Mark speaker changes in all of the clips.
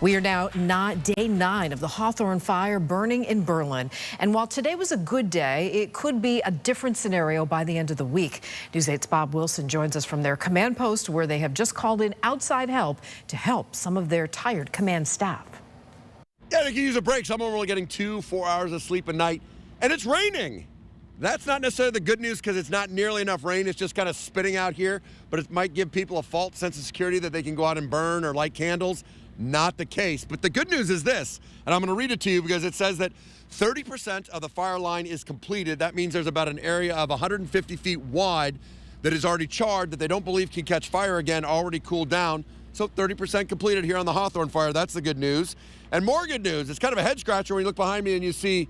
Speaker 1: We are now day 9 of the Hawthorne fire burning in Berlin. And while today was a good day, it could be a different scenario by the end of the week. News 8's Bob Wilson joins us from their command post, where they have just called in outside help to help some of their tired command staff.
Speaker 2: Yeah, they can use a break. Some of them are only getting 2-4 hours of sleep a night, and it's raining. That's not necessarily the good news because it's not nearly enough rain. It's just kind of spitting out here, but it might give people a false sense of security that they can go out and burn or light candles. Not the case. But the good news is this, and I'm going to read it to you because it says that 30% of the fire line is completed. That means there's about an area of 150 feet wide that is already charred, that they don't believe can catch fire again, already cooled down. So 30% completed here on the Hawthorne fire. That's the good news. And more good news, it's kind of a head scratcher when you look behind me and you see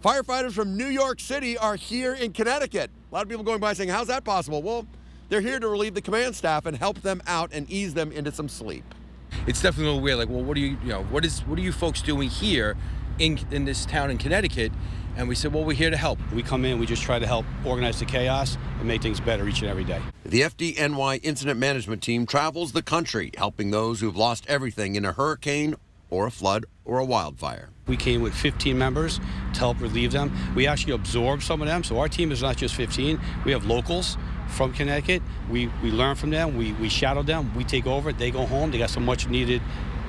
Speaker 2: firefighters from New York City are here in Connecticut. A lot of people going by saying, how's that possible? Well, they're here to relieve the command staff and help them out and ease them into some sleep.
Speaker 3: It's definitely a little weird. Like, well, what are you folks doing here in this town in Connecticut? And we said, well, we're here to help.
Speaker 4: We come in, we just try to help organize the chaos and make things better each and every day.
Speaker 2: The FDNY incident management team travels the country, helping those who've lost everything in a hurricane or a flood or a wildfire.
Speaker 4: We came with 15 members to help relieve them. We actually absorbed some of them, so our team is not just 15. We have locals from Connecticut. We learn from them, we shadow them, we take over, they go home, they got some much needed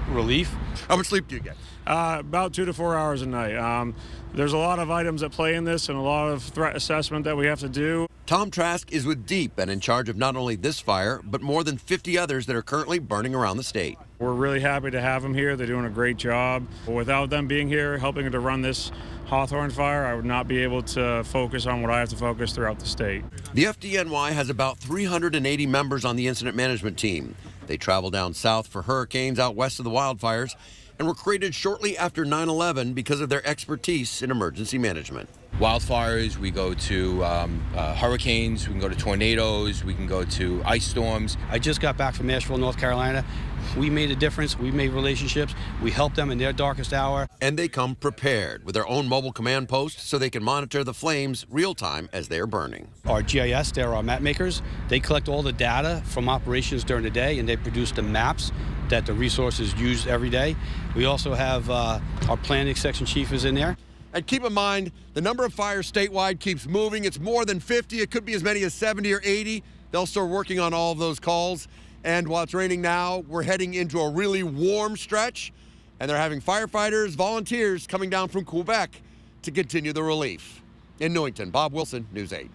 Speaker 4: relief.
Speaker 2: How much sleep do you get?
Speaker 5: About 2 to 4 hours a night. There's a lot of items at play in this and a lot of threat assessment that we have to do.
Speaker 2: Tom Trask is with Deep and in charge of not only this fire, but more than 50 others that are currently burning around the state.
Speaker 5: We're really happy to have them here. They're doing a great job. Without them being here, helping to run this Hawthorne fire, I would not be able to focus on what I have to focus throughout the state.
Speaker 2: The FDNY has about 380 members on the incident management team. They travel down south for hurricanes out west of the wildfires and were created shortly after 9/11 because of their expertise in emergency management.
Speaker 3: Wildfires, we go to hurricanes, we can go to tornadoes, we can go to ice storms.
Speaker 4: I just got back from Asheville, North Carolina. We made a difference, we made relationships, we helped them in their darkest hour.
Speaker 2: And they come prepared with their own mobile command post so they can monitor the flames real time as they are burning.
Speaker 4: Our GIS, they're our map makers. They collect all the data from operations during the day and they produce the maps that the resources use every day. We also have our planning section chief is in there.
Speaker 2: And keep in mind, the number of fires statewide keeps moving. It's more than 50. It could be as many as 70 or 80. They'll start working on all of those calls. And while it's raining now, we're heading into a really warm stretch. And they're having firefighters, volunteers coming down from Quebec to continue the relief. In Newington, Bob Wilson, News 8.